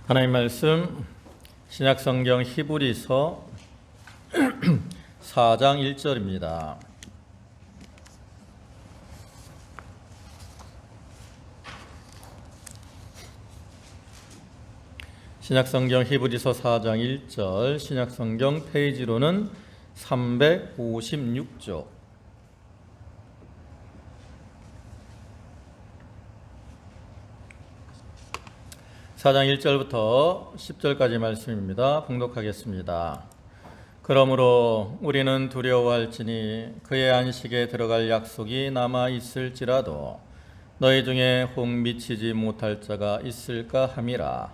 하나님 말씀 신약성경 히브리서 4장 1절입니다. 신약성경 히브리서 4장 1절, 신약성경 페이지로는 356쪽. (4장 1절부터 10절까지) 말씀입니다. 봉독하겠습니다. 그러므로 우리는 두려워할지니 그의 안식에 들어갈 약속이 남아 있을지라도 너희 중에 혹 미치지 못할 자가 있을까 함이라.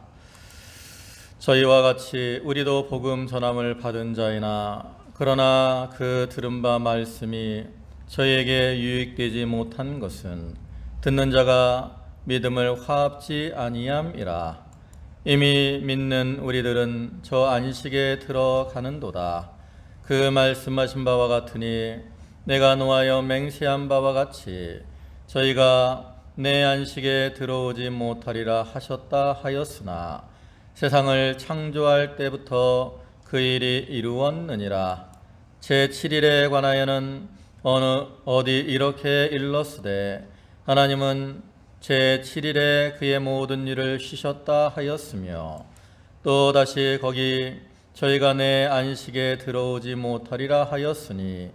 저희와 같이 우리도 복음 전함을 받은 자이나 그러나 그 들은 바 말씀이 저희에게 유익되지 못한 것은 듣는 자가 믿음을 화합지 아니함이라. 이미 믿는 우리들은 저 안식에 들어가는도다. 그 말씀하신 바와 같으니 내가 노하여 맹세한 바와 같이 저희가 내 안식에 들어오지 못하리라 하셨다 하였으나 세상을 창조할 때부터 그 일이 이루었느니라. 제7일에 관하여는 어디 이렇게 일렀으되 하나님은 제7일에 그의 모든 일을 쉬셨다 하였으며 또 다시 거기 저희가 내 안식에 들어오지 못하리라 하였으니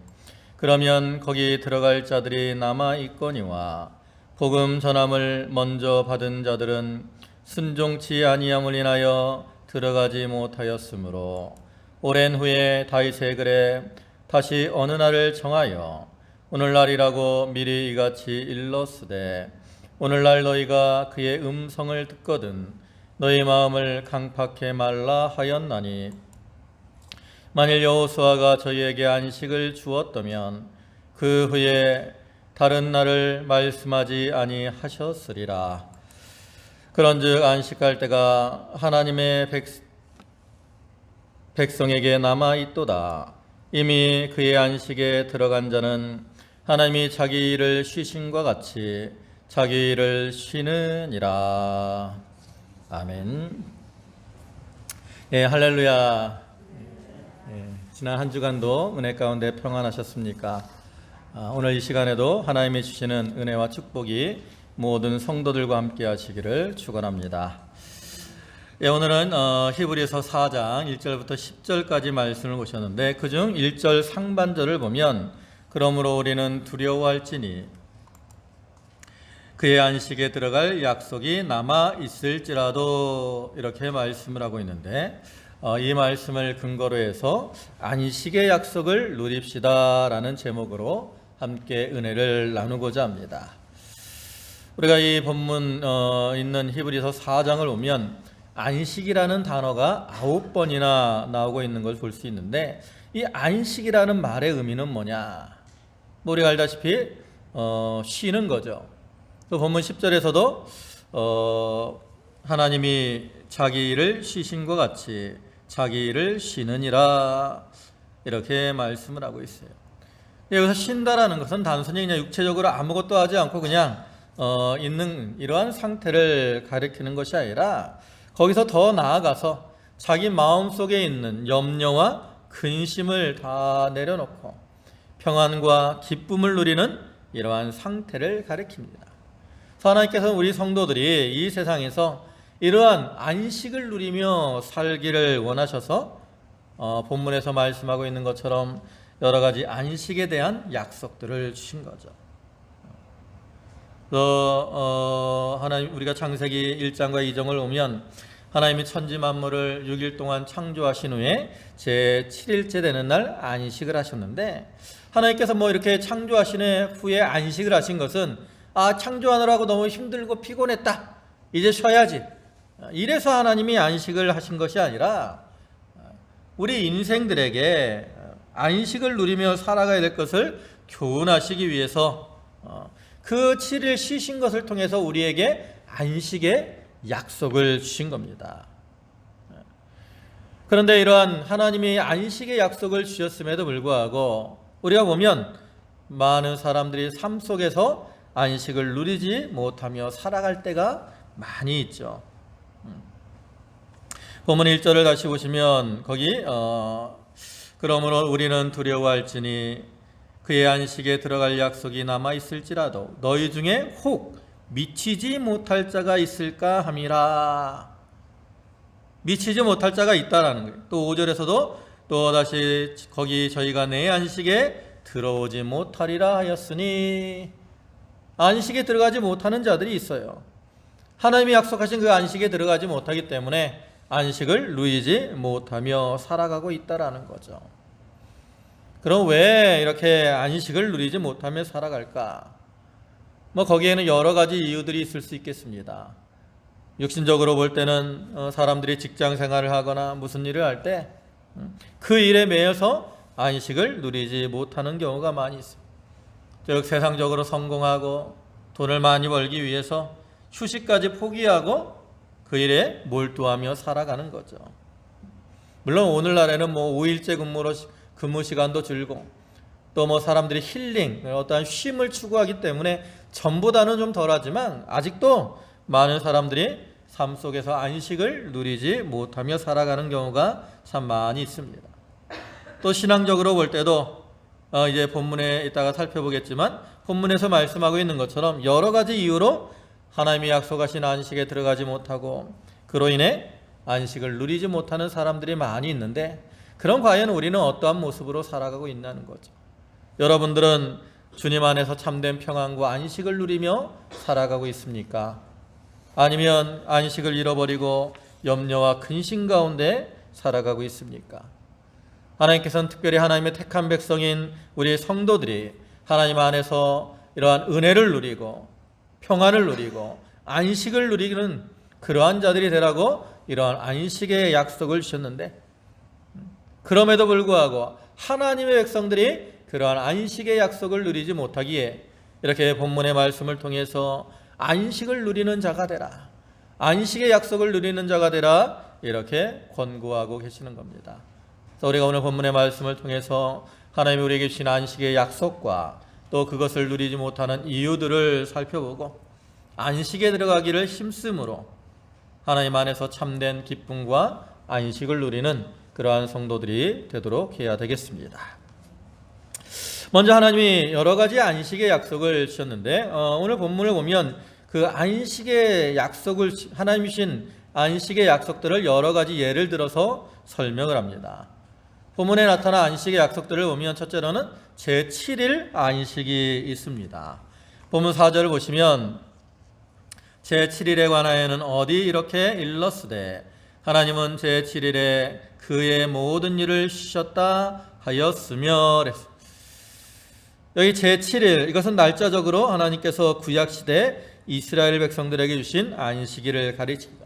그러면 거기 들어갈 자들이 남아 있거니와 복음 전함을 먼저 받은 자들은 순종치 아니함을 인하여 들어가지 못하였으므로 오랜 후에 다윗의 글에 다시 어느 날을 정하여 오늘날이라고 미리 이같이 일렀으되 오늘날 너희가 그의 음성을 듣거든 너희 마음을 강팍해 말라 하였나니 만일 여호수아가 저희에게 안식을 주었다면 그 후에 다른 날을 말씀하지 아니하셨으리라. 그런즉 안식할 때가 하나님의 백성에게 남아 있도다. 이미 그의 안식에 들어간 자는 하나님이 자기 일을 쉬심과 같이 자기 일을 쉬느니라. 아멘. 할렐루야. 지난 한 주간도 은혜 가운데 평안하셨습니까? 오늘 이 시간에도 하나님이 주시는 은혜와 축복이 모든 성도들과 함께 하시기를 축원합니다. 오늘은 히브리서 4장 1절부터 10절까지 말씀을 보셨는데 그중 1절 상반절을 보면 그러므로 우리는 두려워할지니 그의 안식에 들어갈 약속이 남아 있을지라도 이렇게 말씀을 하고 있는데 이 말씀을 근거로 해서 안식의 약속을 누립시다 라는 제목으로 함께 은혜를 나누고자 합니다. 우리가 이 본문 있는 히브리서 4장을 보면 안식이라는 단어가 9번이나 나오고 있는 걸 볼 수 있는데 이 안식이라는 말의 의미는 뭐냐? 우리가 알다시피 쉬는 거죠. 또 본문 10절에서도 하나님이 자기 일을 쉬신 것 같이 자기 일을 쉬느니라 이렇게 말씀을 하고 있어요. 여기서 쉰다라는 것은 단순히 그냥 육체적으로 아무것도 하지 않고 그냥 있는 이러한 상태를 가리키는 것이 아니라 거기서 더 나아가서 자기 마음속에 있는 염려와 근심을 다 내려놓고 평안과 기쁨을 누리는 이러한 상태를 가리킵니다. 하나님께서 우리 성도들이 이 세상에서 이러한 안식을 누리며 살기를 원하셔서 본문에서 말씀하고 있는 것처럼 여러 가지 안식에 대한 약속들을 주신 거죠. 하나님 우리가 창세기 1장과 2장을 보면 하나님이 천지 만물을 6일 동안 창조하신 후에 제7일째 되는 날 안식을 하셨는데 하나님께서 이렇게 창조하신 후에 안식을 하신 것은 창조하느라고 너무 힘들고 피곤했다, 이제 쉬어야지, 이래서 하나님이 안식을 하신 것이 아니라 우리 인생들에게 안식을 누리며 살아가야 될 것을 교훈하시기 위해서 그 7일 쉬신 것을 통해서 우리에게 안식의 약속을 주신 겁니다. 그런데 이러한 하나님이 안식의 약속을 주셨음에도 불구하고 우리가 보면 많은 사람들이 삶 속에서 안식을 누리지 못하며 살아갈 때가 많이 있죠. 본문 1절을 다시 보시면 거기 그러므로 우리는 두려워할지니 그의 안식에 들어갈 약속이 남아 있을지라도 너희 중에 혹 미치지 못할 자가 있을까 함이라. 미치지 못할 자가 있다라는 거예요. 또 5절에서도 또 다시 거기 저희가 내 안식에 들어오지 못하리라 하였으니, 안식에 들어가지 못하는 자들이 있어요. 하나님이 약속하신 그 안식에 들어가지 못하기 때문에 안식을 누리지 못하며 살아가고 있다라는 거죠. 그럼 왜 이렇게 안식을 누리지 못하며 살아갈까? 거기에는 여러 가지 이유들이 있을 수 있겠습니다. 육신적으로 볼 때는 사람들이 직장 생활을 하거나 무슨 일을 할 때 그 일에 매여서 안식을 누리지 못하는 경우가 많이 있습니다. 즉 세상적으로 성공하고 돈을 많이 벌기 위해서 휴식까지 포기하고 그 일에 몰두하며 살아가는 거죠. 물론 오늘날에는 5일째 근무 시간도 줄고 또 사람들이 힐링, 어떠한 쉼을 추구하기 때문에 전보다는 좀 덜하지만 아직도 많은 사람들이 삶 속에서 안식을 누리지 못하며 살아가는 경우가 참 많이 있습니다. 또 신앙적으로 볼 때도 이제 본문에 이따가 살펴보겠지만 본문에서 말씀하고 있는 것처럼 여러 가지 이유로 하나님이 약속하신 안식에 들어가지 못하고 그로 인해 안식을 누리지 못하는 사람들이 많이 있는데, 그럼 과연 우리는 어떠한 모습으로 살아가고 있냐는 거죠. 여러분들은 주님 안에서 참된 평안과 안식을 누리며 살아가고 있습니까? 아니면 안식을 잃어버리고 염려와 근심 가운데 살아가고 있습니까? 하나님께서는 특별히 하나님의 택한 백성인 우리 성도들이 하나님 안에서 이러한 은혜를 누리고 평안을 누리고 안식을 누리는 그러한 자들이 되라고 이러한 안식의 약속을 주셨는데, 그럼에도 불구하고 하나님의 백성들이 그러한 안식의 약속을 누리지 못하기에 이렇게 본문의 말씀을 통해서 안식을 누리는 자가 되라, 안식의 약속을 누리는 자가 되라, 이렇게 권고하고 계시는 겁니다. 그래서 우리가 오늘 본문의 말씀을 통해서 하나님이 우리에게 주신 안식의 약속과 또 그것을 누리지 못하는 이유들을 살펴보고 안식에 들어가기를 힘쓰므로 하나님 안에서 참된 기쁨과 안식을 누리는 그러한 성도들이 되도록 해야 되겠습니다. 먼저 하나님이 여러 가지 안식의 약속을 주셨는데 오늘 본문을 보면 그 안식의 약속을, 하나님이 주신 안식의 약속들을 여러 가지 예를 들어서 설명을 합니다. 본문에 나타난 안식의 약속들을 보면 첫째로는 제7일 안식이 있습니다. 본문 4절을 보시면 제7일에 관하여는 어디 이렇게 일렀으되 하나님은 제7일에 그의 모든 일을 쉬셨다 하였으며 그랬습니다. 여기 제7일, 이것은 날짜적으로 하나님께서 구약시대 이스라엘 백성들에게 주신 안식일을 가리킵니다.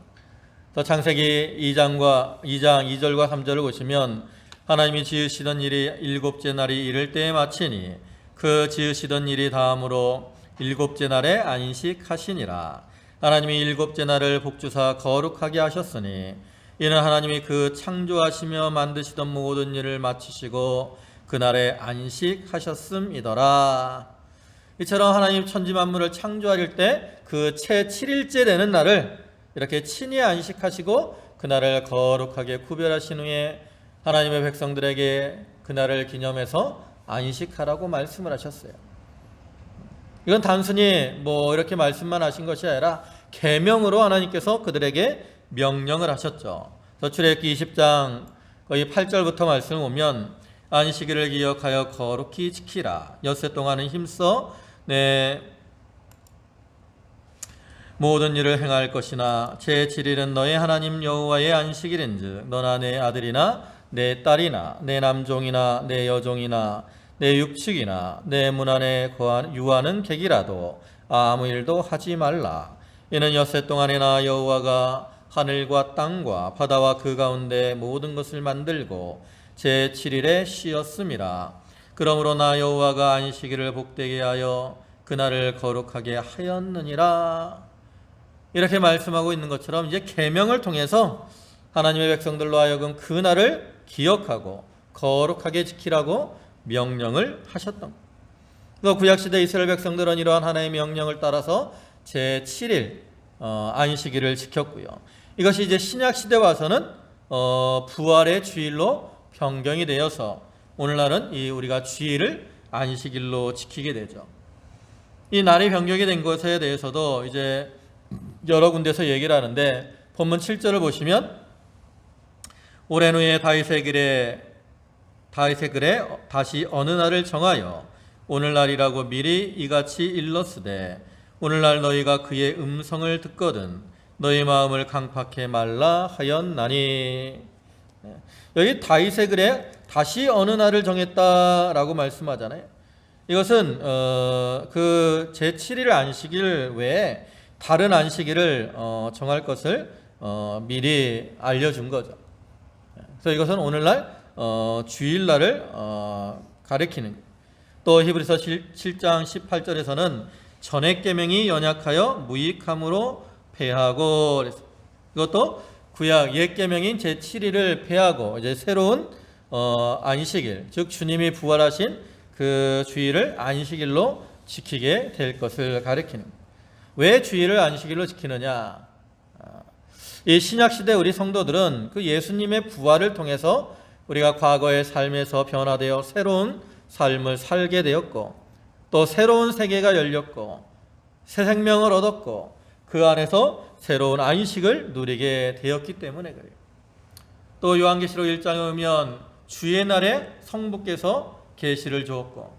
더 창세기 2장 2절과 3절을 보시면 하나님이 지으시던 일이 일곱째 날이 이를 때에 마치니 그 지으시던 일이 다음으로 일곱째 날에 안식하시니라. 하나님이 일곱째 날을 복주사 거룩하게 하셨으니 이는 하나님이 그 창조하시며 만드시던 모든 일을 마치시고 그날에 안식하셨음이더라. 이처럼 하나님 천지 만물을 창조하실 때 그 채 7일째 되는 날을 이렇게 친히 안식하시고 그날을 거룩하게 구별하신 후에 하나님의 백성들에게 그날을 기념해서 안식하라고 말씀을 하셨어요. 이건 단순히 이렇게 말씀만 하신 것이 아니라 계명으로 하나님께서 그들에게 명령을 하셨죠. 출애굽기 20장 거의 8절부터 말씀을 보면 안식일을 기억하여 거룩히 지키라. 엿새 동안은 힘써 내 모든 일을 행할 것이나 제7일은 너의 하나님 여호와의 안식일인즉 너나 내 아들이나 내 딸이나 내 남종이나 내 여종이나 내 육축이나 내 문 안에 유하는 객이라도 아무 일도 하지 말라. 이는 엿새 동안에 나 여호와가 하늘과 땅과 바다와 그 가운데 모든 것을 만들고 제7일에 쉬었음이라. 그러므로 나 여호와가 안식일을 복되게 하여 그날을 거룩하게 하였느니라. 이렇게 말씀하고 있는 것처럼 이제 계명을 통해서 하나님의 백성들로 하여금 그날을 기억하고 거룩하게 지키라고 명령을 하셨던 거예요. 구약시대 이스라엘 백성들은 이러한 하나님의 명령을 따라서 제7일 안식일을 지켰고요. 이것이 이제 신약시대 와서는 부활의 주일로 변경이 되어서 오늘날은 우리가 주일을 안식일로 지키게 되죠. 이 날이 변경이 된 것에 대해서도 이제 여러 군데서 얘기를 하는데, 본문 7절을 보시면 오랜 후에 다윗의 글에 다시 어느 날을 정하여 오늘날이라고 미리 이같이 일렀으되 오늘날 너희가 그의 음성을 듣거든 너희 마음을 강팍해 말라 하였나니. 여기 다윗의 글에 다시 어느 날을 정했다라고 말씀하잖아요. 이것은 그 제7일 안식일 외에 다른 안식일을 정할 것을 미리 알려준 거죠. 그래서 이것은 오늘날 주일날을 가리키는 거예요. 또 히브리서 7장 18절에서는 전액 계명이 연약하여 무익함으로 패하고 그랬어요. 이것도 구약 옛 계명인 제7일을 패하고 이제 새로운 안식일, 즉 주님이 부활하신 그 주일을 안식일로 지키게 될 것을 가리키는 거예요. 왜 주일을 안식일로 지키느냐? 이 신약 시대 우리 성도들은 그 예수님의 부활을 통해서 우리가 과거의 삶에서 변화되어 새로운 삶을 살게 되었고, 또 새로운 세계가 열렸고 새 생명을 얻었고 그 안에서 새로운 안식을 누리게 되었기 때문에 그래요. 또 요한계시록 1장에 보면 주의 날에 성부께서 계시를 주었고,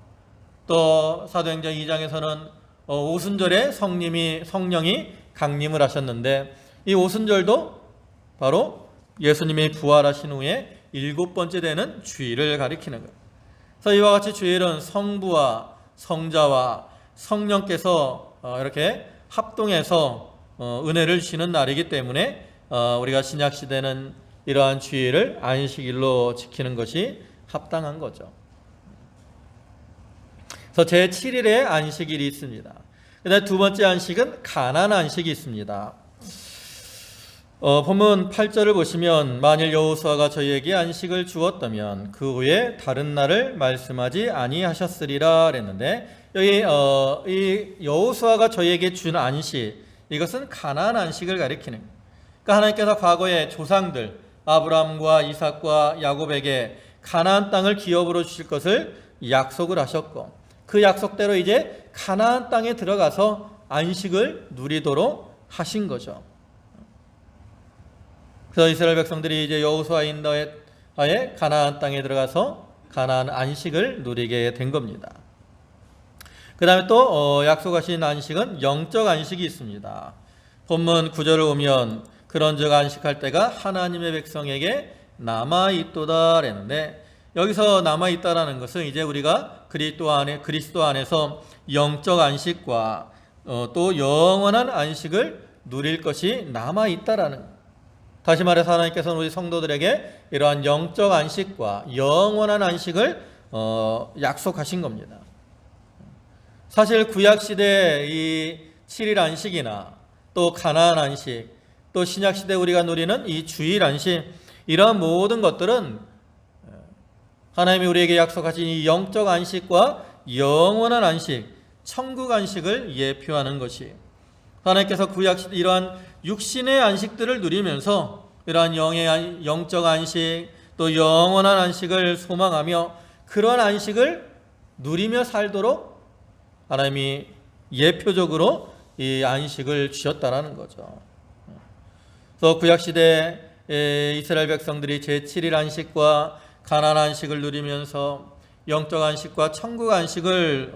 또 사도행전 2장에서는 오순절에 성령이 강림을 하셨는데, 이 오순절도 바로 예수님이 부활하신 후에 7번째 되는 주일을 가리키는 거예요. 그래서 이와 같이 주일은 성부와 성자와 성령께서 이렇게 합동해서 은혜를 주시는 날이기 때문에 우리가 신약 시대는 이러한 주일을 안식일로 지키는 것이 합당한 거죠. 그래서 제7일에 안식일이 있습니다. 그다음 두 번째 안식은 가난 안식이 있습니다. 본문 8절을 보시면 만일 여호수아가 저희에게 안식을 주었다면 그 후에 다른 날을 말씀하지 아니하셨으리라 그랬는데, 여기 이 여호수아가 저희에게 준 안식, 이것은 가나안 안식을 가리키는 거예요. 그러니까 하나님께서 과거에 조상들 아브라함과 이삭과 야곱에게 가나안 땅을 기업으로 주실 것을 약속을 하셨고, 그 약속대로 이제 가나안 땅에 들어가서 안식을 누리도록 하신 거죠. 그래서 이스라엘 백성들이 이제 여호수아 인도하에 가나안 땅에 들어가서 가나안 안식을 누리게 된 겁니다. 그 다음에 또 약속하신 안식은 영적 안식이 있습니다. 본문 9절을 보면 그런즉 안식할 때가 하나님의 백성에게 남아있도다 그랬는데, 여기서 남아있다라는 것은 이제 우리가 그리스도 안에서 영적 안식과 또 영원한 안식을 누릴 것이 남아있다라는 거예요. 다시 말해서 하나님께서는 우리 성도들에게 이러한 영적 안식과 영원한 안식을 약속하신 겁니다. 사실 구약시대 이 7일 안식이나 또 가나안 안식, 또 신약시대 우리가 누리는 이 주일 안식, 이러한 모든 것들은 하나님이 우리에게 약속하신 이 영적 안식과 영원한 안식, 천국 안식을 예표하는 것이, 하나님께서 구약시대 이러한 육신의 안식들을 누리면서 이러한 영적 안식 또 영원한 안식을 소망하며 그러한 안식을 누리며 살도록 하나님이 예표적으로 이 안식을 주셨다라는 거죠. 그래서 구약시대 이스라엘 백성들이 제7일 안식과 가나안 안식을 누리면서 영적 안식과 천국 안식을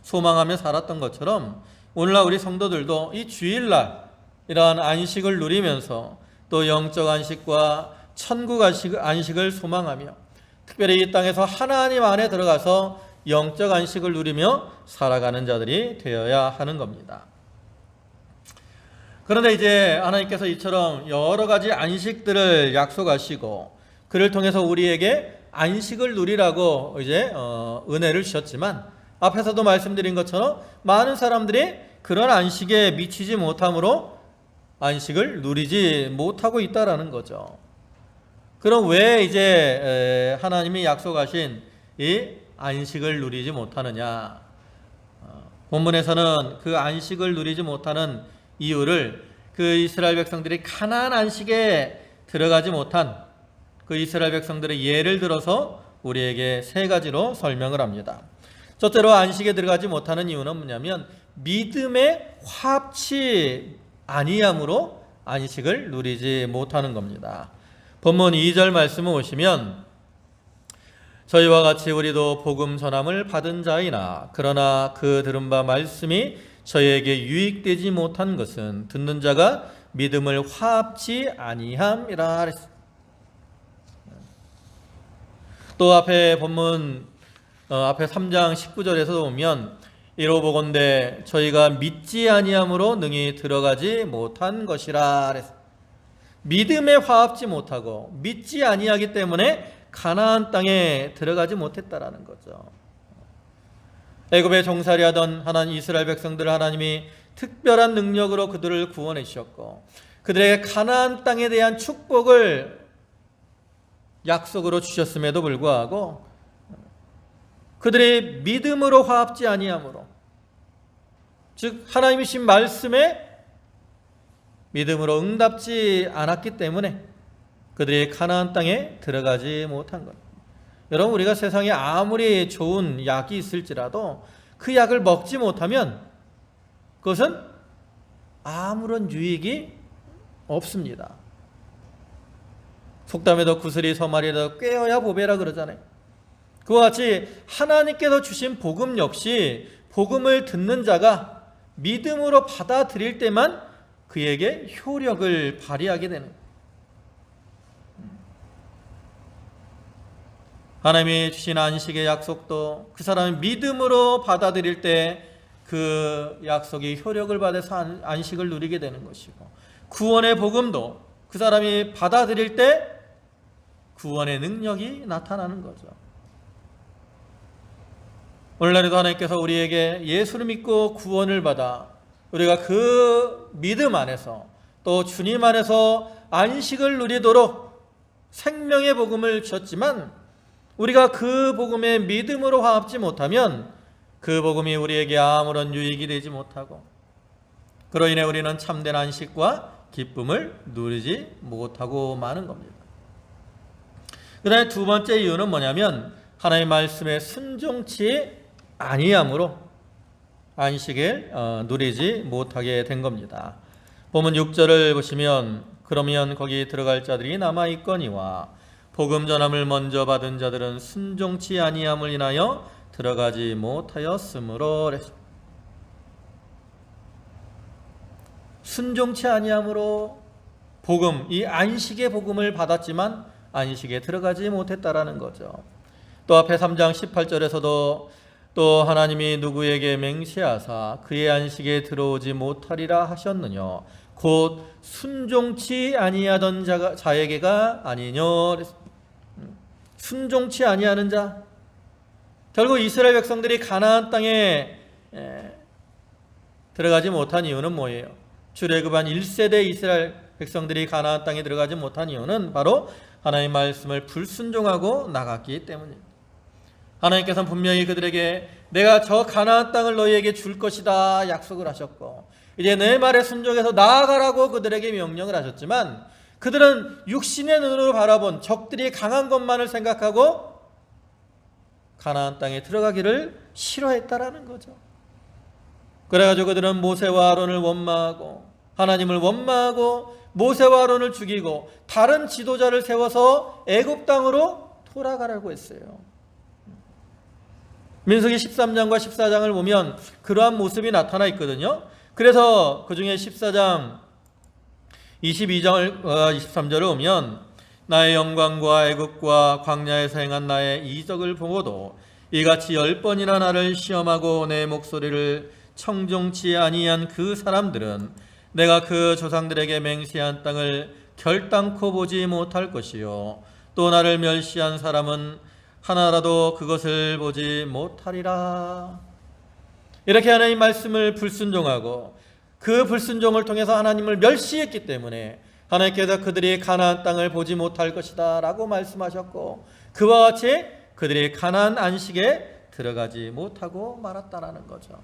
소망하며 살았던 것처럼, 오늘날 우리 성도들도 이 주일날 이러한 안식을 누리면서 또 영적 안식과 천국 안식을 소망하며 특별히 이 땅에서 하나님 안에 들어가서 영적 안식을 누리며 살아가는 자들이 되어야 하는 겁니다. 그런데 이제 하나님께서 이처럼 여러 가지 안식들을 약속하시고 그를 통해서 우리에게 안식을 누리라고 이제 은혜를 주셨지만, 앞에서도 말씀드린 것처럼 많은 사람들이 그런 안식에 미치지 못함으로 안식을 누리지 못하고 있다라는 거죠. 그럼 왜 이제 하나님이 약속하신 이 안식을 누리지 못하느냐? 본문에서는 그 안식을 누리지 못하는 이유를 그 이스라엘 백성들이 가나안 안식에 들어가지 못한 그 이스라엘 백성들의 예를 들어서 우리에게 세 가지로 설명을 합니다. 첫째로 안식에 들어가지 못하는 이유는 뭐냐면 믿음에 화합치 아니함으로 안식을 누리지 못하는 겁니다. 본문 2절 말씀을 보시면 저희와 같이 우리도 복음 전함을 받은 자이나 그러나 그 들은 바 말씀이 저희에게 유익되지 못한 것은 듣는 자가 믿음을 화합치 아니함이라 그랬습니다. 또 앞에 본문 앞에 3장 19절에서 보면 이로보건대 저희가 믿지 아니함으로 능히 들어가지 못한 것이라 그랬습니다. 믿음에 화합지 못하고 믿지 아니하기 때문에 가나안 땅에 들어가지 못했다라는 거죠. 애굽에 종살이 하던 하나님 이스라엘 백성들을 하나님이 특별한 능력으로 그들을 구원해 주셨고 그들에게 가나안 땅에 대한 축복을 약속으로 주셨음에도 불구하고 그들의 믿음으로 화합지 아니함으로, 즉 하나님이 주신 말씀에 믿음으로 응답지 않았기 때문에 그들이 가나안 땅에 들어가지 못한 것. 여러분, 우리가 세상에 아무리 좋은 약이 있을지라도 그 약을 먹지 못하면 그것은 아무런 유익이 없습니다. 속담에도 구슬이 서말이라도 꿰어야 보배라 그러잖아요. 그와 같이 하나님께서 주신 복음 역시 복음을 듣는 자가 믿음으로 받아들일 때만 그에게 효력을 발휘하게 되는 거예요. 하나님이 주신 안식의 약속도 그 사람이 믿음으로 받아들일 때 그 약속이 효력을 받아서 안식을 누리게 되는 것이고, 구원의 복음도 그 사람이 받아들일 때 구원의 능력이 나타나는 거죠. 오늘날에도 하나님께서 우리에게 예수를 믿고 구원을 받아 우리가 그 믿음 안에서 또 주님 안에서 안식을 누리도록 생명의 복음을 주셨지만 우리가 그 복음에 믿음으로 화합지 못하면 그 복음이 우리에게 아무런 유익이 되지 못하고 그로 인해 우리는 참된 안식과 기쁨을 누리지 못하고 마는 겁니다. 그 다음에 두 번째 이유는 뭐냐면 하나님의 말씀에 순종치 아니함으로 안식을 누리지 못하게 된 겁니다. 본문 6절을 보시면 그러면 거기 들어갈 자들이 남아있거니와 복음 전함을 먼저 받은 자들은 순종치 아니함을 인하여 들어가지 못하였으므로. 순종치 아니함으로 복음, 이 안식의 복음을 받았지만 안식에 들어가지 못했다라는 거죠. 또 앞에 3장 18절에서도 또 하나님이 누구에게 맹세하사 그의 안식에 들어오지 못하리라 하셨느냐 곧 순종치 아니하던 자에게가 아니뇨. 순종치 아니하는 자, 결국 이스라엘 백성들이 가나안 땅에 들어가지 못한 이유는 뭐예요? 출애굽한 1세대 이스라엘 백성들이 가나안 땅에 들어가지 못한 이유는 바로 하나님의 말씀을 불순종하고 나갔기 때문입니다. 하나님께서는 분명히 그들에게 내가 저 가나안 땅을 너희에게 줄 것이다 약속을 하셨고 이제 내 말에 순종해서 나아가라고 그들에게 명령을 하셨지만 그들은 육신의 눈으로 바라본 적들이 강한 것만을 생각하고 가나안 땅에 들어가기를 싫어했다라는 거죠. 그래가지고 그들은 모세와 아론을 원망하고 하나님을 원망하고 모세와 아론을 죽이고 다른 지도자를 세워서 애굽 땅으로 돌아가라고 했어요. 민수기 13장과 14장을 보면 그러한 모습이 나타나 있거든요. 그래서 그 중에 14장 22절 23절을 보면 나의 영광과 애굽과 광야에서 행한 나의 이적을 보고도 이같이 10번이나 나를 시험하고 내 목소리를 청종치 아니한 그 사람들은 내가 그 조상들에게 맹세한 땅을 결단코 보지 못할 것이요 또 나를 멸시한 사람은 하나라도 그것을 보지 못하리라. 이렇게 하나님 말씀을 불순종하고 그 불순종을 통해서 하나님을 멸시했기 때문에 하나님께서 그들이 가나안 땅을 보지 못할 것이다 라고 말씀하셨고 그와 같이 그들이 가나안 안식에 들어가지 못하고 말았다라는 거죠.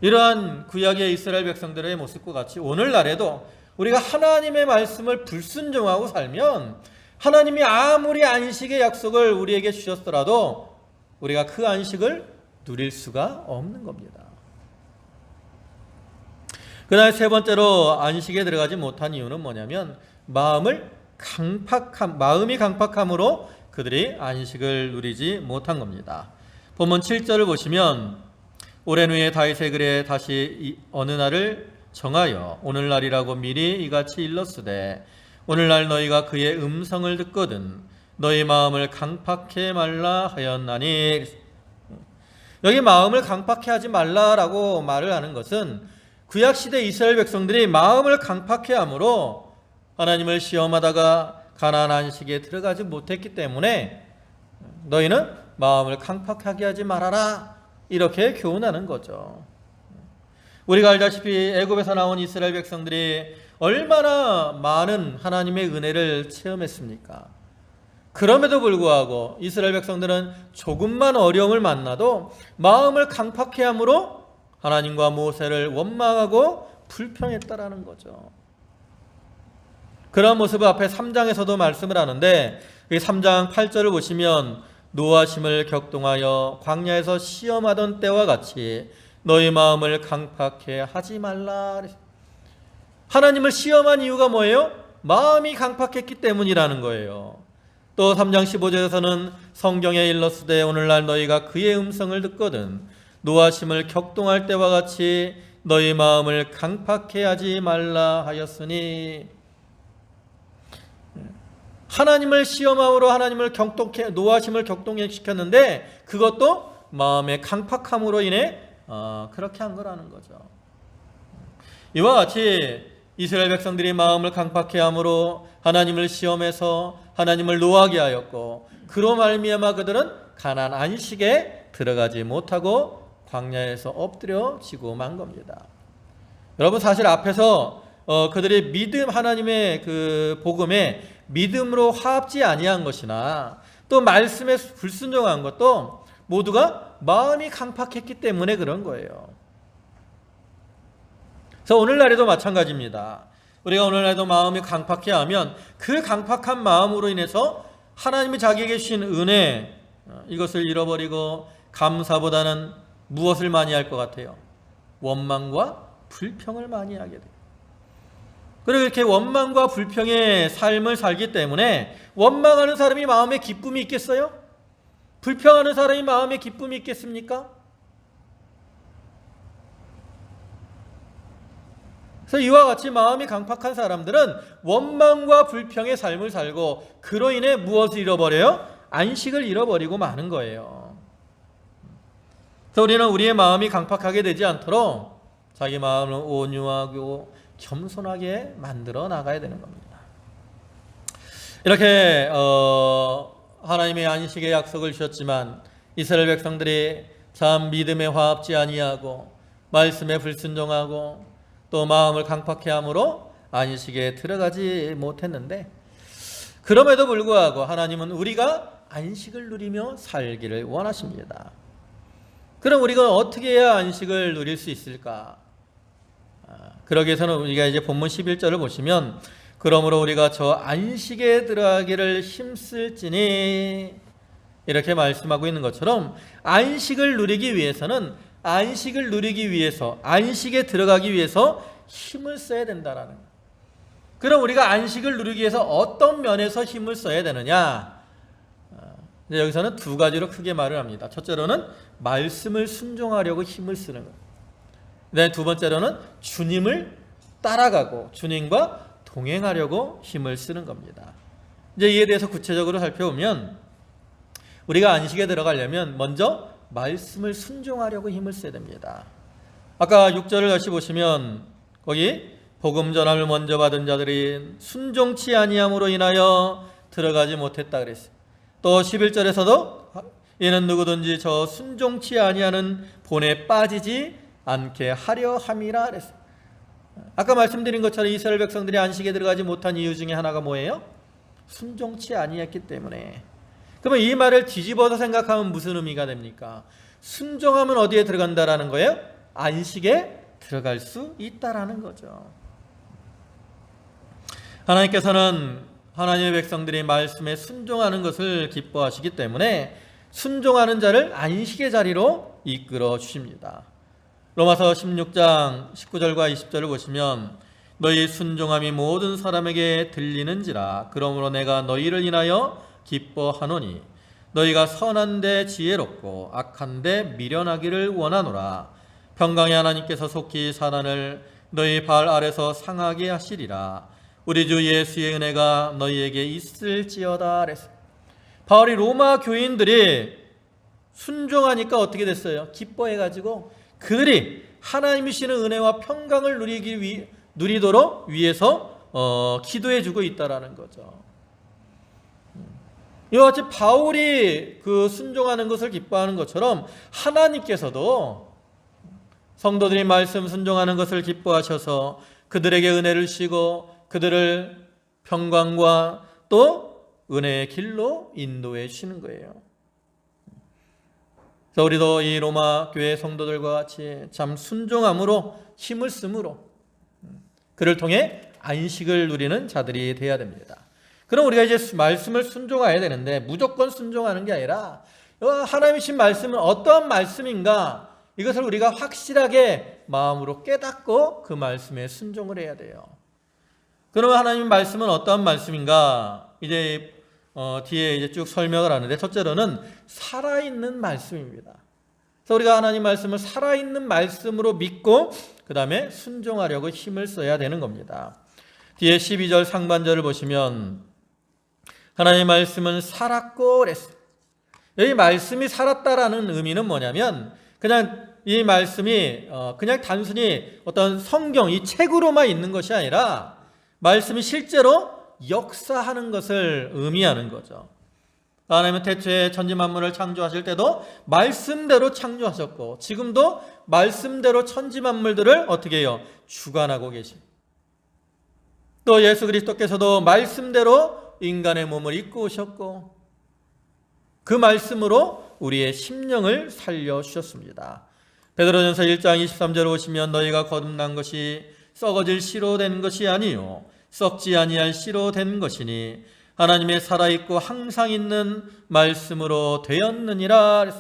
이러한 구약의 이스라엘 백성들의 모습과 같이 오늘날에도 우리가 하나님의 말씀을 불순종하고 살면 하나님이 아무리 안식의 약속을 우리에게 주셨더라도 우리가 그 안식을 누릴 수가 없는 겁니다. 그다음에 세 번째로 안식에 들어가지 못한 이유는 뭐냐면 마음이 강팍함으로 그들이 안식을 누리지 못한 겁니다. 본문 7절을 보시면 오랜 후에 다윗의 글에 다시 어느 날을 정하여 오늘날이라고 미리 이같이 일렀으되 오늘날 너희가 그의 음성을 듣거든 너희 마음을 강팍해 말라 하였나니. 여기 마음을 강팍해 하지 말라라고 말을 하는 것은 구약시대 이스라엘 백성들이 마음을 강팍해 함으로 하나님을 시험하다가 가나안 안식에 들어가지 못했기 때문에 너희는 마음을 강팍하게 하지 말아라 이렇게 교훈하는 거죠. 우리가 알다시피 애굽에서 나온 이스라엘 백성들이 얼마나 많은 하나님의 은혜를 체험했습니까? 그럼에도 불구하고 이스라엘 백성들은 조금만 어려움을 만나도 마음을 강팍해 함으로 하나님과 모세를 원망하고 불평했다라는 거죠. 그런 모습을 앞에 3장에서도 말씀을 하는데 3장 8절을 보시면 노하심을 격동하여 광야에서 시험하던 때와 같이 너희 마음을 강팍해 하지 말라. 하나님을 시험한 이유가 뭐예요? 마음이 강팍했기 때문이라는 거예요. 또 3장 15절에서는 성경에 일렀으되 오늘날 너희가 그의 음성을 듣거든 노하심을 격동할 때와 같이 너희 마음을 강팍해 하지 말라 하였으니. 하나님을 시험함으로 하나님을 노하심을 격동시켰는데 그것도 마음의 강팍함으로 인해 그렇게 한 거라는 거죠. 이와 같이 이스라엘 백성들이 마음을 강팍해 함으로 하나님을 시험해서 하나님을 노하게 하였고 그로 말미암아 그들은 가나안 안식에 들어가지 못하고 광야에서 엎드려지고 만 겁니다. 여러분 사실 앞에서 그들이 하나님의 그 복음에 믿음으로 화합지 아니한 것이나 또 말씀에 불순종한 것도 모두가 마음이 강팍했기 때문에 그런 거예요. 그래서 오늘날에도 마찬가지입니다. 우리가 오늘날에도 마음이 강팍해 하면 그 강팍한 마음으로 인해서 하나님이 자기에게 주신 은혜 이것을 잃어버리고 감사보다는 무엇을 많이 할 것 같아요? 원망과 불평을 많이 하게 돼요. 그리고 이렇게 원망과 불평의 삶을 살기 때문에 원망하는 사람이 마음에 기쁨이 있겠어요? 불평하는 사람이 마음에 기쁨이 있겠습니까? 그래서 이와 같이 마음이 강팍한 사람들은 원망과 불평의 삶을 살고 그로 인해 무엇을 잃어버려요? 안식을 잃어버리고 마는 거예요. 그래서 우리는 우리의 마음이 강팍하게 되지 않도록 자기 마음을 온유하고 겸손하게 만들어 나가야 되는 겁니다. 이렇게 하나님의 안식의 약속을 주셨지만 이스라엘 백성들이 참 믿음에 화합지 아니하고 말씀에 불순종하고 또 마음을 강팍해 함으로 안식에 들어가지 못했는데 그럼에도 불구하고 하나님은 우리가 안식을 누리며 살기를 원하십니다. 그럼 우리가 어떻게 해야 안식을 누릴 수 있을까? 그러기 위해서는 우리가 이제 본문 11절을 보시면 그러므로 우리가 저 안식에 들어가기를 힘쓸지니 이렇게 말씀하고 있는 것처럼 안식을 누리기 위해서는 안식에 들어가기 위해서 힘을 써야 된다라는 거예요. 그럼 우리가 안식을 누리기 위해서 어떤 면에서 힘을 써야 되느냐? 여기서는 두 가지로 크게 말을 합니다. 첫째로는 말씀을 순종하려고 힘을 쓰는 거예요. 두 번째로는 주님을 따라가고 주님과 동행하려고 힘을 쓰는 겁니다. 이제 이에 대해서 구체적으로 살펴보면 우리가 안식에 들어가려면 먼저 말씀을 순종하려고 힘을 써야 됩니다. 아까 6절을 다시 보시면 거기 복음 전함을 먼저 받은 자들이 순종치 아니함으로 인하여 들어가지 못했다 그랬어요. 또 11절에서도 이는 누구든지 저 순종치 아니하는 본에 빠지지 않게 하려 함이라 그랬어요. 아까 말씀드린 것처럼 이스라엘 백성들이 안식에 들어가지 못한 이유 중에 하나가 뭐예요? 순종치 아니했기 때문에. 그러면 이 말을 뒤집어서 생각하면 무슨 의미가 됩니까? 순종하면 어디에 들어간다라는 거예요? 안식에 들어갈 수 있다라는 거죠. 하나님께서는 하나님의 백성들이 말씀에 순종하는 것을 기뻐하시기 때문에 순종하는 자를 안식의 자리로 이끌어 주십니다. 로마서 16장 19절과 20절을 보시면 너희 순종함이 모든 사람에게 들리는지라 그러므로 내가 너희를 인하여 기뻐하노니 너희가 선한데 지혜롭고 악한데 미련하기를 원하노라. 평강의 하나님께서 속히 사단을 너희 발 아래서 상하게 하시리라. 우리 주 예수의 은혜가 너희에게 있을지어다. 그랬어요. 바울이 로마 교인들이 순종하니까 어떻게 됐어요? 기뻐해가지고 그들이 하나님이 주시는 은혜와 평강을 누리도록 위해서 기도해주고 있다라는 거죠. 이와 같이 바울이 그 순종하는 것을 기뻐하는 것처럼 하나님께서도 성도들이 말씀 순종하는 것을 기뻐하셔서 그들에게 은혜를 주시고 그들을 평강과 또 은혜의 길로 인도해 주시는 거예요. 그래서 우리도 이 로마 교회 성도들과 같이 참 순종함으로 힘을 쓰므로 그를 통해 안식을 누리는 자들이 되어야 됩니다. 그럼 우리가 이제 말씀을 순종해야 되는데 무조건 순종하는 게 아니라 하나님이 주신 말씀은 어떠한 말씀인가 이것을 우리가 확실하게 마음으로 깨닫고 그 말씀에 순종을 해야 돼요. 그러면 하나님 말씀은 어떠한 말씀인가? 이제 뒤에 이제 쭉 설명을 하는데 첫째로는 살아있는 말씀입니다. 그래서 우리가 하나님 말씀을 살아있는 말씀으로 믿고 그 다음에 순종하려고 힘을 써야 되는 겁니다. 뒤에 12절 상반절을 보시면 하나님의 말씀은 살았고 그랬어요. 여기 말씀이 살았다라는 의미는 뭐냐면 그냥 이 말씀이 그냥 단순히 어떤 성경 이 책으로만 있는 것이 아니라 말씀이 실제로 역사하는 것을 의미하는 거죠. 하나님은 태초에 천지 만물을 창조하실 때도 말씀대로 창조하셨고 지금도 말씀대로 천지 만물들을 어떻게 해요? 주관하고 계십니다. 또 예수 그리스도께서도 말씀대로 인간의 몸을 입고 오셨고 그 말씀으로 우리의 심령을 살려주셨습니다. 베드로전서 1장 23절을 보시면 너희가 거듭난 것이 썩어질 씨로 된 것이 아니요 썩지 아니할 씨로 된 것이니 하나님의 살아있고 항상 있는 말씀으로 되었느니라.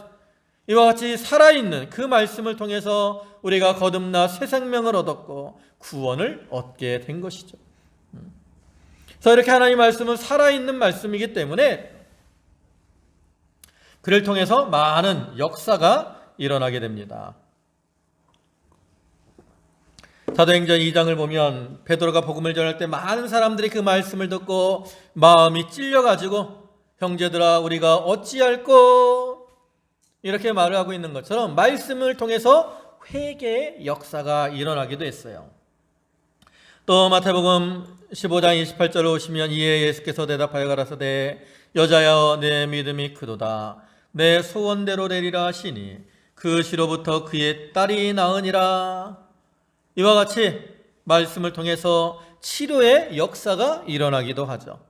이와 같이 살아있는 그 말씀을 통해서 우리가 거듭나 새 생명을 얻었고 구원을 얻게 된 것이죠. 그래서 이렇게 하나님의 말씀은 살아있는 말씀이기 때문에 그를 통해서 많은 역사가 일어나게 됩니다. 사도행전 2장을 보면 베드로가 복음을 전할 때 많은 사람들이 그 말씀을 듣고 마음이 찔려가지고 형제들아 우리가 어찌할꼬 이렇게 말을 하고 있는 것처럼 말씀을 통해서 회개의 역사가 일어나기도 했어요. 또 마태복음 15장 28절을 보시면 이에 예수께서 대답하여 가라사대 여자여 내 믿음이 크도다 내 소원대로 되리라 하시니 그 시로부터 그의 딸이 나으니라. 이와 같이 말씀을 통해서 치료의 역사가 일어나기도 하죠.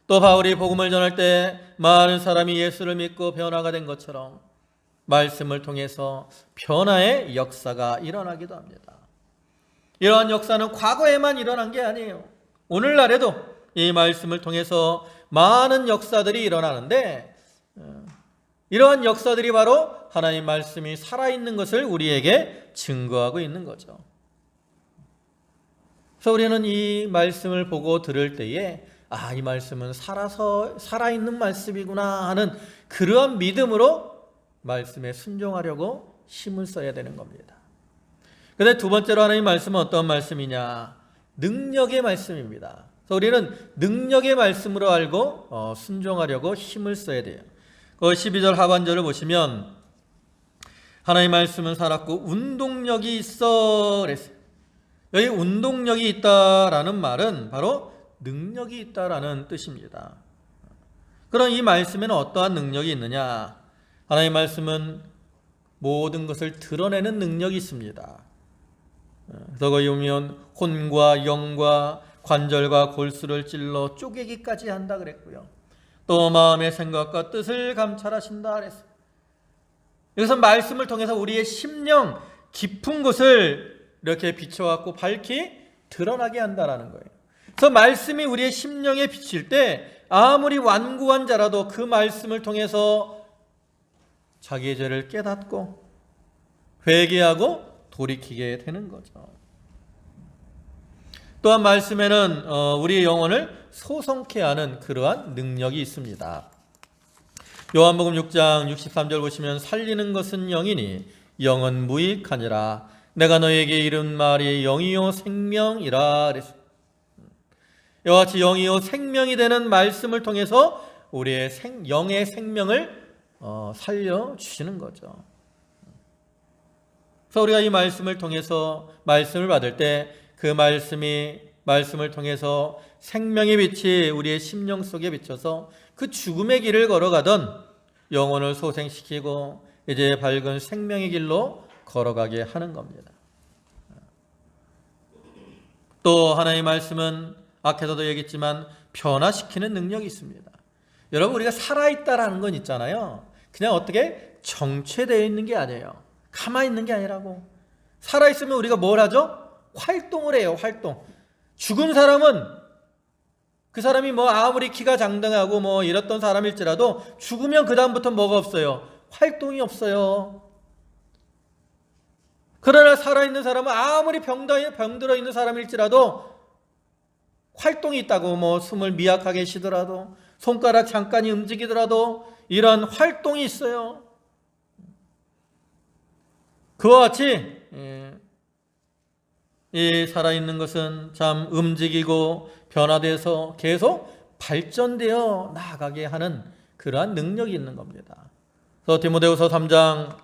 또 바울이 복음을 전할 때 많은 사람이 예수를 믿고 변화가 된 것처럼 말씀을 통해서 변화의 역사가 일어나기도 합니다. 이러한 역사는 과거에만 일어난 게 아니에요. 오늘날에도 이 말씀을 통해서 많은 역사들이 일어나는데 이러한 역사들이 바로 하나님 말씀이 살아있는 것을 우리에게 증거하고 있는 거죠. 그래서 우리는 이 말씀을 보고 들을 때에 이 말씀은 살아있는 말씀이구나 하는 그러한 믿음으로 말씀에 순종하려고 힘을 써야 되는 겁니다. 그런데 두 번째로 하나님 말씀은 어떤 말씀이냐? 능력의 말씀입니다. 그래서 우리는 능력의 말씀으로 알고 순종하려고 힘을 써야 돼요. 그 12절 하반절을 보시면 하나님 말씀은 살았고 운동력이 있어 그랬어요. 여기 운동력이 있다라는 말은 바로 능력이 있다라는 뜻입니다. 그럼 이 말씀에는 어떠한 능력이 있느냐? 하나님 말씀은 모든 것을 드러내는 능력이 있습니다. 그래서 거기 보면 혼과 영과 관절과 골수를 찔러 쪼개기까지 한다 그랬고요. 또 마음의 생각과 뜻을 감찰하신다 그랬어요. 여기서 말씀을 통해서 우리의 심령 깊은 곳을 이렇게 비춰갖고 밝히 드러나게 한다라는 거예요. 그래서 말씀이 우리의 심령에 비칠 때 아무리 완고한 자라도 그 말씀을 통해서 자기의 죄를 깨닫고 회개하고 돌이키게 되는 거죠. 또한 말씀에는 우리의 영혼을 소성케 하는 그러한 능력이 있습니다. 요한복음 6장 63절 보시면 살리는 것은 영이니 영은 무익하니라. 내가 너에게 이른 말이 영이요 생명이라. 이와 같이 영이요 생명이 되는 말씀을 통해서 우리의 영의 생명을 살려주시는 거죠. 그래서 우리가 이 말씀을 통해서 말씀을 받을 때 그 말씀을 통해서 생명의 빛이 우리의 심령 속에 비쳐서 그 죽음의 길을 걸어가던 영혼을 소생시키고 이제 밝은 생명의 길로 걸어가게 하는 겁니다. 또 하나님의 말씀은 앞에서도 얘기했지만 변화시키는 능력이 있습니다. 여러분, 우리가 살아있다라는 건 있잖아요. 그냥 어떻게 정체되어 있는 게 아니에요. 가만히 있는 게 아니라고. 살아있으면 우리가 뭘 하죠? 활동을 해요. 활동. 죽은 사람은 그 사람이 아무리 키가 장당하고 이랬던 사람일지라도 죽으면 그 다음부터 뭐가 없어요? 활동이 없어요. 그러나 살아있는 사람은 아무리 병들어 있는 사람일지라도 활동이 있다고. 숨을 미약하게 쉬더라도, 손가락 잠깐이 움직이더라도 이런 활동이 있어요. 그와 같이 이 살아있는 것은 참 움직이고 변화돼서 계속 발전되어 나아가게 하는 그러한 능력이 있는 겁니다. 그래서 디모데후서 3장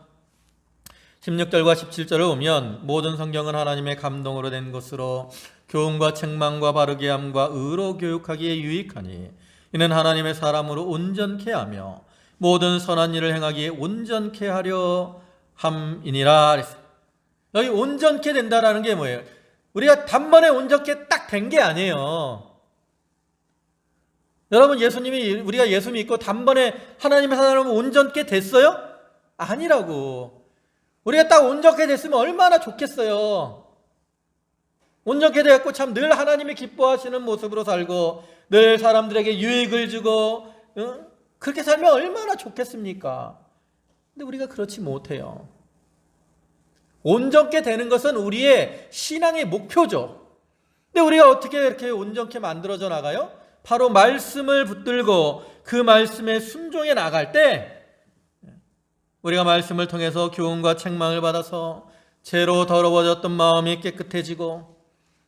16절과 17절을 보면 모든 성경은 하나님의 감동으로 된 것으로 교훈과 책망과 바르게 함과 의로 교육하기에 유익하니 이는 하나님의 사람으로 온전케 하며 모든 선한 일을 행하기에 온전케 하려 함이니라. 여기 온전케 된다라는 게 뭐예요? 우리가 단번에 온전케 딱 된 게 아니에요. 여러분, 우리가 예수 믿고 단번에 하나님의 사람은 온전케 됐어요? 아니라고. 우리가 딱 온전케 됐으면 얼마나 좋겠어요. 온전케 되었고 참 늘 하나님이 기뻐하시는 모습으로 살고 늘 사람들에게 유익을 주고 그렇게 살면 얼마나 좋겠습니까? 근데 우리가 그렇지 못해요. 온전케 되는 것은 우리의 신앙의 목표죠. 근데 우리가 어떻게 이렇게 온전케 만들어져 나가요? 바로 말씀을 붙들고 그 말씀에 순종해 나갈 때 우리가 말씀을 통해서 교훈과 책망을 받아서 죄로 더러워졌던 마음이 깨끗해지고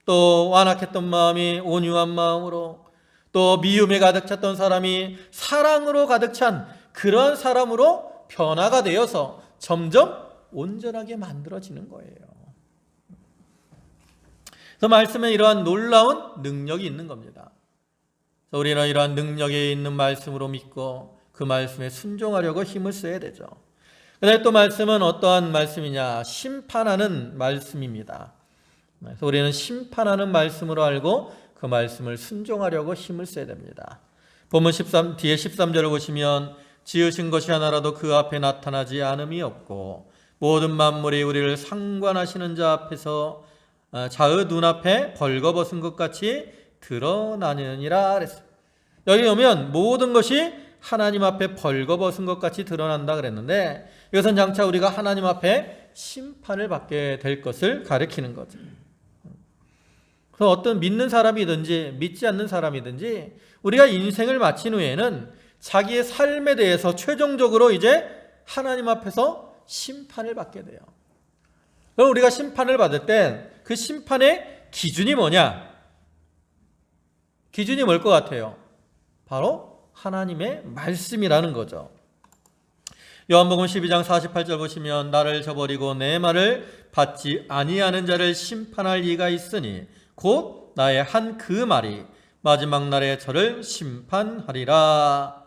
또 완악했던 마음이 온유한 마음으로 또 미움에 가득 찼던 사람이 사랑으로 가득 찬 그런 사람으로 변화가 되어서 점점 온전하게 만들어지는 거예요. 그래서 말씀에 이러한 놀라운 능력이 있는 겁니다. 그래서 우리는 이러한 능력에 있는 말씀으로 믿고 그 말씀에 순종하려고 힘을 써야 되죠. 그런데 또 말씀은 어떠한 말씀이냐? 심판하는 말씀입니다. 그래서 우리는 심판하는 말씀으로 알고 그 말씀을 순종하려고 힘을 써야 됩니다. 본문 뒤에 13절을 보시면 지으신 것이 하나라도 그 앞에 나타나지 않음이 없고 모든 만물이 우리를 상관하시는 자 앞에서 자의 눈앞에 벌거벗은 것 같이 드러나느니라 그랬어요. 여기 오면 모든 것이 하나님 앞에 벌거벗은 것 같이 드러난다 그랬는데 이것은 장차 우리가 하나님 앞에 심판을 받게 될 것을 가리키는 거죠. 그래서 어떤 믿는 사람이든지 믿지 않는 사람이든지 우리가 인생을 마친 후에는 자기의 삶에 대해서 최종적으로 이제 하나님 앞에서 심판을 받게 돼요. 그럼 우리가 심판을 받을 때 그 심판의 기준이 뭐냐? 기준이 뭘 것 같아요? 바로 하나님의 말씀이라는 거죠. 요한복음 12장 48절 보시면 나를 저버리고 내 말을 받지 아니하는 자를 심판할 이가 있으니 곧 나의 한 그 말이 마지막 날에 저를 심판하리라.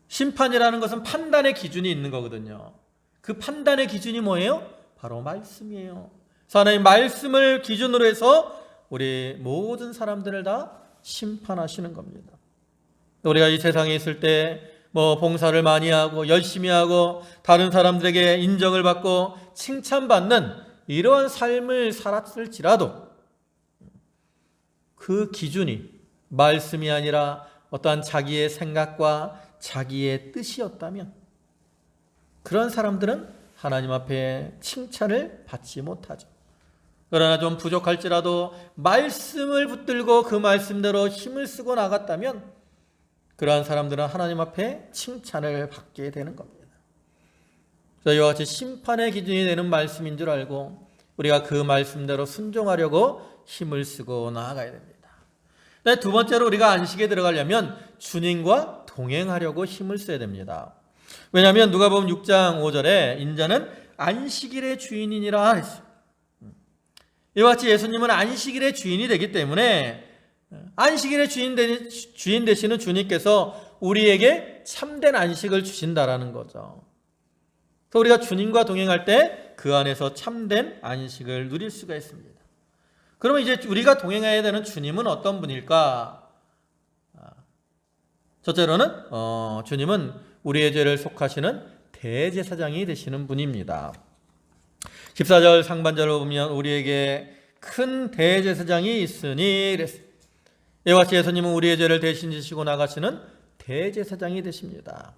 심판이라는 것은 판단의 기준이 있는 거거든요. 그 판단의 기준이 뭐예요? 바로 말씀이에요. 그래서 하나님 말씀을 기준으로 해서 우리 모든 사람들을 다 심판하시는 겁니다. 우리가 이 세상에 있을 때 봉사를 많이 하고 열심히 하고 다른 사람들에게 인정을 받고 칭찬받는 이러한 삶을 살았을지라도 그 기준이 말씀이 아니라 어떠한 자기의 생각과 자기의 뜻이었다면 그런 사람들은 하나님 앞에 칭찬을 받지 못하죠. 그러나 좀 부족할지라도 말씀을 붙들고 그 말씀대로 힘을 쓰고 나갔다면 그러한 사람들은 하나님 앞에 칭찬을 받게 되는 겁니다. 이와 같이 심판의 기준이 되는 말씀인 줄 알고 우리가 그 말씀대로 순종하려고 힘을 쓰고 나아가야 됩니다. 두 번째로 우리가 안식에 들어가려면 주님과 동행하려고 힘을 써야 됩니다. 왜냐하면 누가복음 6장 5절에 인자는 안식일의 주인이니라 했어요. 이와 같이 예수님은 안식일의 주인이 되기 때문에 안식일의 주인 되시는 주님께서 우리에게 참된 안식을 주신다라는 거죠. 그래서 우리가 주님과 동행할 때 그 안에서 참된 안식을 누릴 수가 있습니다. 그러면 이제 우리가 동행해야 되는 주님은 어떤 분일까? 첫째로는 주님은 우리의 죄를 속하시는 대제사장이 되시는 분입니다. 14절 상반절을 보면 우리에게 큰 대제사장이 있으니 그랬어요. 이와 같이 예수님은 우리의 죄를 대신 지시고 나가시는 대제사장이 되십니다.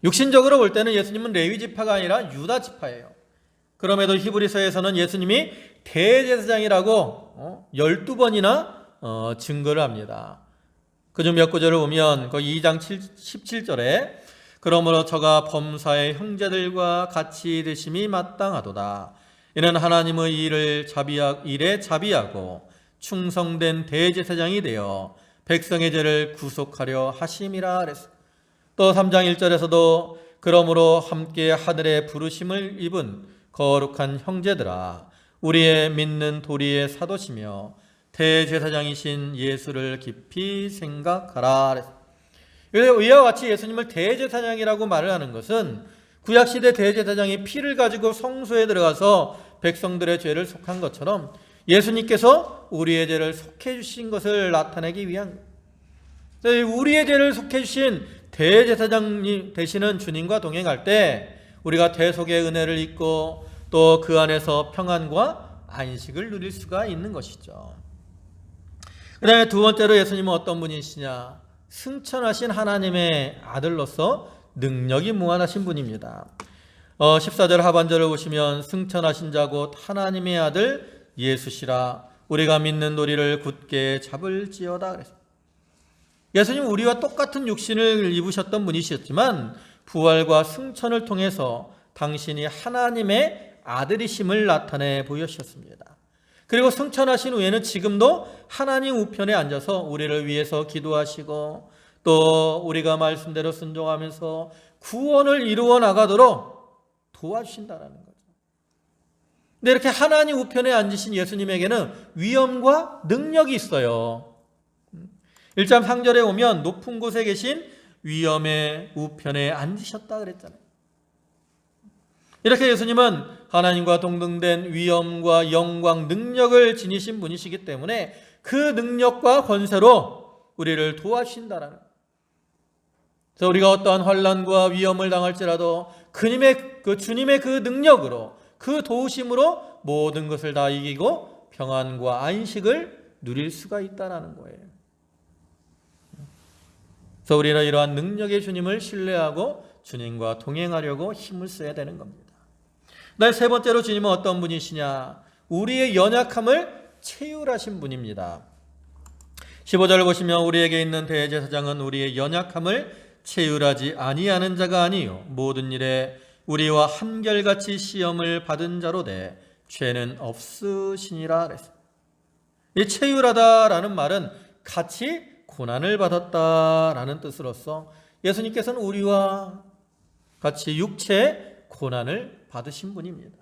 육신적으로 볼 때는 예수님은 레위 지파가 아니라 유다 지파예요. 그럼에도 히브리서에서는 예수님이 대제사장이라고 12번이나 증거를 합니다. 그중 몇 구절을 보면 그 2장 17절에 그러므로 저가 범사의 형제들과 같이 되심이 마땅하도다. 이는 하나님의 일에 자비하고 충성된 대제사장이 되어 백성의 죄를 구속하려 하심이라 그랬어요. 또 3장 1절에서도 그러므로 함께 하늘의 부르심을 입은 거룩한 형제들아 우리의 믿는 도리의 사도시며 대제사장이신 예수를 깊이 생각하라. 이와 같이 예수님을 대제사장이라고 말을 하는 것은 구약시대 대제사장이 피를 가지고 성소에 들어가서 백성들의 죄를 속한 것처럼 예수님께서 우리의 죄를 속해 주신 것을 나타내기 위한 우리의 죄를 속해 주신 대제사장이 되시는 주님과 동행할 때 우리가 대속의 은혜를 입고 또 그 안에서 평안과 안식을 누릴 수가 있는 것이죠. 그 다음에 두 번째로 예수님은 어떤 분이시냐? 승천하신 하나님의 아들로서 능력이 무한하신 분입니다. 14절 하반절을 보시면 승천하신 자 곧 하나님의 아들 예수시라 우리가 믿는 도리를 굳게 잡을지어다 그랬습니다. 예수님 우리와 똑같은 육신을 입으셨던 분이셨지만 부활과 승천을 통해서 당신이 하나님의 아들이심을 나타내 보이셨습니다. 그리고 승천하신 후에는 지금도 하나님 우편에 앉아서 우리를 위해서 기도하시고 또 우리가 말씀대로 순종하면서 구원을 이루어 나가도록 도와주신다는 거죠. 근데 이렇게 하나님 우편에 앉으신 예수님에게는 위엄과 능력이 있어요. 1장 3절에 오면 높은 곳에 계신 위엄의 우편에 앉으셨다 그랬잖아요. 이렇게 예수님은 하나님과 동등된 위엄과 영광, 능력을 지니신 분이시기 때문에 그 능력과 권세로 우리를 도와주신다라는 거예요. 그래서 우리가 어떠한 환난과 위험을 당할지라도 주님의 그 능력으로 그 도우심으로 모든 것을 다 이기고 평안과 안식을 누릴 수가 있다는 거예요. 그래서 우리는 이러한 능력의 주님을 신뢰하고 주님과 동행하려고 힘을 써야 되는 겁니다. 세 번째로 주님은 어떤 분이시냐? 우리의 연약함을 체휼하신 분입니다. 15절을 보시면 우리에게 있는 대제사장은 우리의 연약함을 체휼하지 아니하는 자가 아니요 모든 일에 우리와 한결같이 시험을 받은 자로 돼 죄는 없으시니라 그랬어요. 이 체휼하다라는 말은 같이 고난을 받았다라는 뜻으로서 예수님께서는 우리와 같이 육체의 고난을 받으신 분입니다.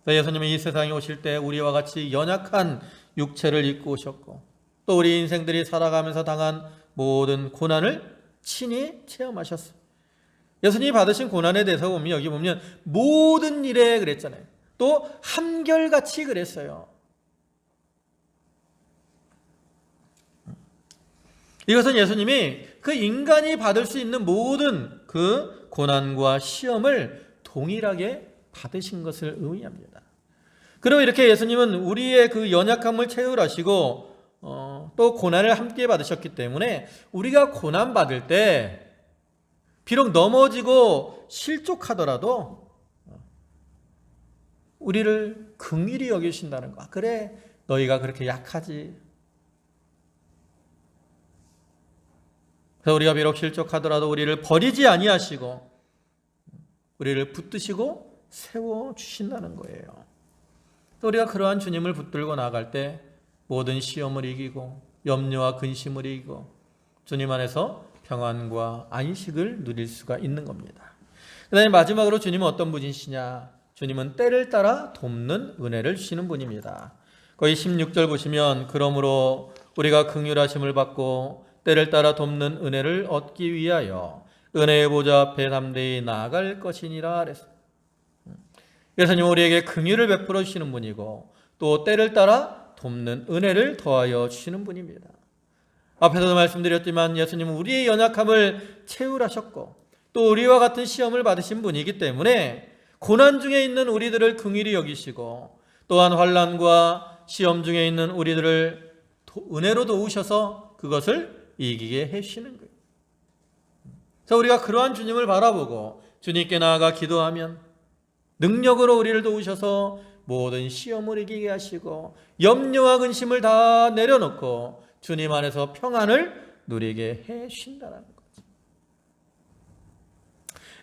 예수님은 이 세상에 오실 때 우리와 같이 연약한 육체를 입고 오셨고 또 우리 인생들이 살아가면서 당한 모든 고난을 친히 체험하셨어요. 예수님이 받으신 고난에 대해서 보면 여기 보면 모든 일에 그랬잖아요. 또 한결같이 그랬어요. 이것은 예수님이 그 인간이 받을 수 있는 모든 그 고난과 시험을 동일하게 받으신 것을 의미합니다. 그리고 이렇게 예수님은 우리의 그 연약함을 채울하시고 또 고난을 함께 받으셨기 때문에 우리가 고난 받을 때 비록 넘어지고 실족하더라도 우리를 긍휼히 여기신다는 거. 그래, 너희가 그렇게 약하지. 그래서 우리가 비록 실족하더라도 우리를 버리지 아니하시고 우리를 붙드시고 세워주신다는 거예요. 또 우리가 그러한 주님을 붙들고 나아갈 때 모든 시험을 이기고 염려와 근심을 이기고 주님 안에서 평안과 안식을 누릴 수가 있는 겁니다. 그 다음에 마지막으로 주님은 어떤 분이시냐? 주님은 때를 따라 돕는 은혜를 주시는 분입니다. 거기 16절 보시면 그러므로 우리가 긍휼하심을 받고 때를 따라 돕는 은혜를 얻기 위하여 은혜의 보좌 앞에 담대히 나아갈 것이니라 그랬어요. 예수님은 우리에게 긍휼을 베풀어 주시는 분이고 또 때를 따라 돕는 은혜를 더하여 주시는 분입니다. 앞에서도 말씀드렸지만 예수님은 우리의 연약함을 채울하셨고 또 우리와 같은 시험을 받으신 분이기 때문에 고난 중에 있는 우리들을 긍휼히 여기시고 또한 환난과 시험 중에 있는 우리들을 은혜로 도우셔서 그것을 이기게 해주시는 거예요. 그래서 우리가 그러한 주님을 바라보고 주님께 나아가 기도하면 능력으로 우리를 도우셔서 모든 시험을 이기게 하시고 염려와 근심을 다 내려놓고 주님 안에서 평안을 누리게 해주신다는 거죠.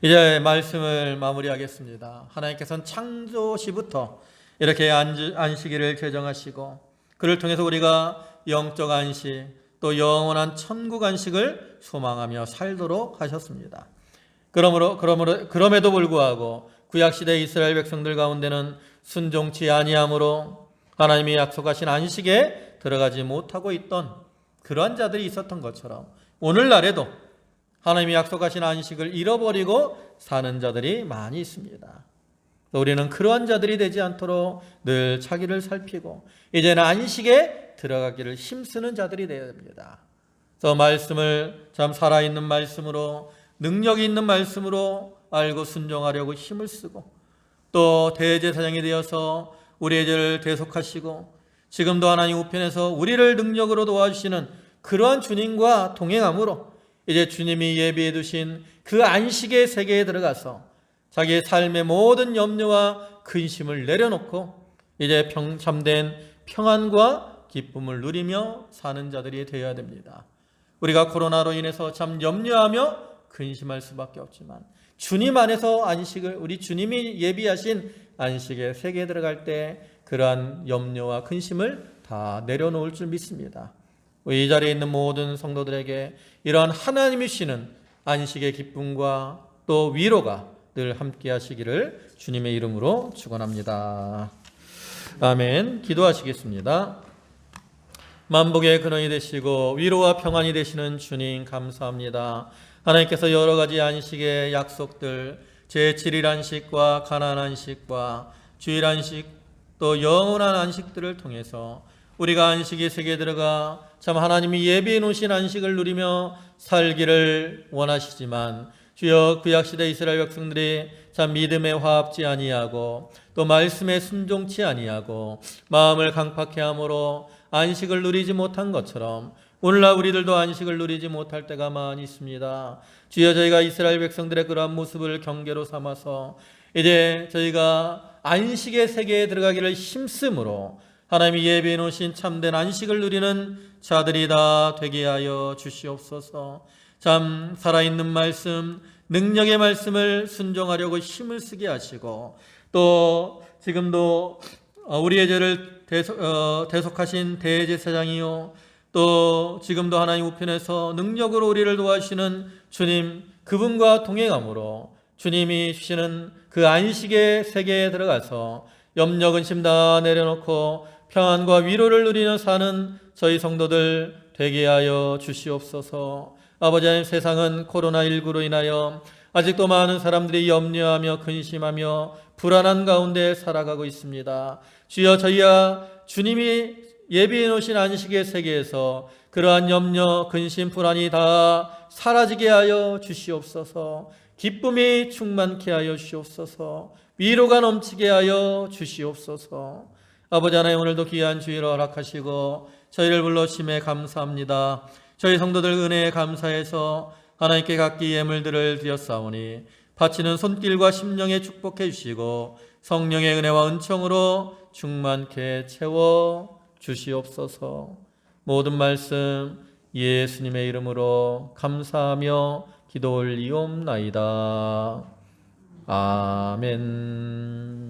이제 말씀을 마무리하겠습니다. 하나님께서는 창조시부터 이렇게 안식일을 제정하시고 그를 통해서 우리가 영적 안식 또 영원한 천국 안식을 소망하며 살도록 하셨습니다. 그럼에도 불구하고 구약시대 이스라엘 백성들 가운데는 순종치 아니함으로 하나님이 약속하신 안식에 들어가지 못하고 있던 그러한 자들이 있었던 것처럼 오늘날에도 하나님이 약속하신 안식을 잃어버리고 사는 자들이 많이 있습니다. 우리는 그러한 자들이 되지 않도록 늘 자기를 살피고 이제는 안식에 들어가기를 힘쓰는 자들이 되어야 됩니다. 그래서 말씀을 참 살아있는 말씀으로 능력이 있는 말씀으로 알고 순종하려고 힘을 쓰고 또 대제사장이 되어서 우리의 죄를 대속하시고 지금도 하나님 우편에서 우리를 능력으로 도와주시는 그러한 주님과 동행함으로 이제 주님이 예비해 두신 그 안식의 세계에 들어가서 자기의 삶의 모든 염려와 근심을 내려놓고 이제 참된 평안과 기쁨을 누리며 사는 자들이 되어야 됩니다. 우리가 코로나로 인해서 참 염려하며 근심할 수밖에 없지만 주님 안에서 안식을 우리 주님이 예비하신 안식의 세계에 들어갈 때 그러한 염려와 근심을 다 내려놓을 줄 믿습니다. 이 자리에 있는 모든 성도들에게 이러한 하나님이 주시는 안식의 기쁨과 또 위로가 늘 함께 하시기를 주님의 이름으로 축원합니다. 아멘. 기도하시겠습니다. 만복의 근원이 되시고 위로와 평안이 되시는 주님 감사합니다. 하나님께서 여러 가지 안식의 약속들 제7일 안식과 가나안 안식과 주일 안식 또 영원한 안식들을 통해서 우리가 안식의 세계에 들어가 참 하나님이 예비해 놓으신 안식을 누리며 살기를 원하시지만 주여 구약시대 이스라엘 백성들이 참 믿음에 화합지 아니하고 또 말씀에 순종치 아니하고 마음을 강팍해 함으로 안식을 누리지 못한 것처럼 오늘날 우리들도 안식을 누리지 못할 때가 많이 있습니다. 주여 저희가 이스라엘 백성들의 그러한 모습을 경계로 삼아서 이제 저희가 안식의 세계에 들어가기를 힘쓰므로 하나님이 예비해 놓으신 참된 안식을 누리는 자들이 다 되게 하여 주시옵소서. 참 살아있는 말씀 능력의 말씀을 순종하려고 힘을 쓰게 하시고 또 지금도 우리의 죄를 대속하신 대제사장이요 또 지금도 하나님 우편에서 능력으로 우리를 도와주시는 주님 그분과 동행함으로 주님이 주시는 그 안식의 세계에 들어가서 염려 근심 다 내려놓고 평안과 위로를 누리며 사는 저희 성도들 되게 하여 주시옵소서. 아버지 하나님 세상은 코로나19로 인하여 아직도 많은 사람들이 염려하며 근심하며 불안한 가운데 살아가고 있습니다. 주여 저희야 주님이 예비해 놓으신 안식의 세계에서 그러한 염려, 근심, 불안이 다 사라지게 하여 주시옵소서. 기쁨이 충만케 하여 주시옵소서. 위로가 넘치게 하여 주시옵소서. 아버지 하나님, 오늘도 귀한 주의를 허락하시고 저희를 불러주심에 감사합니다. 저희 성도들 은혜에 감사해서 하나님께 각기 예물들을 드렸사오니 바치는 손길과 심령에 축복해 주시고 성령의 은혜와 은총으로 충만케 채워 주시옵소서. 모든 말씀 예수님의 이름으로 감사하며 기도 올리옵나이다. 아멘.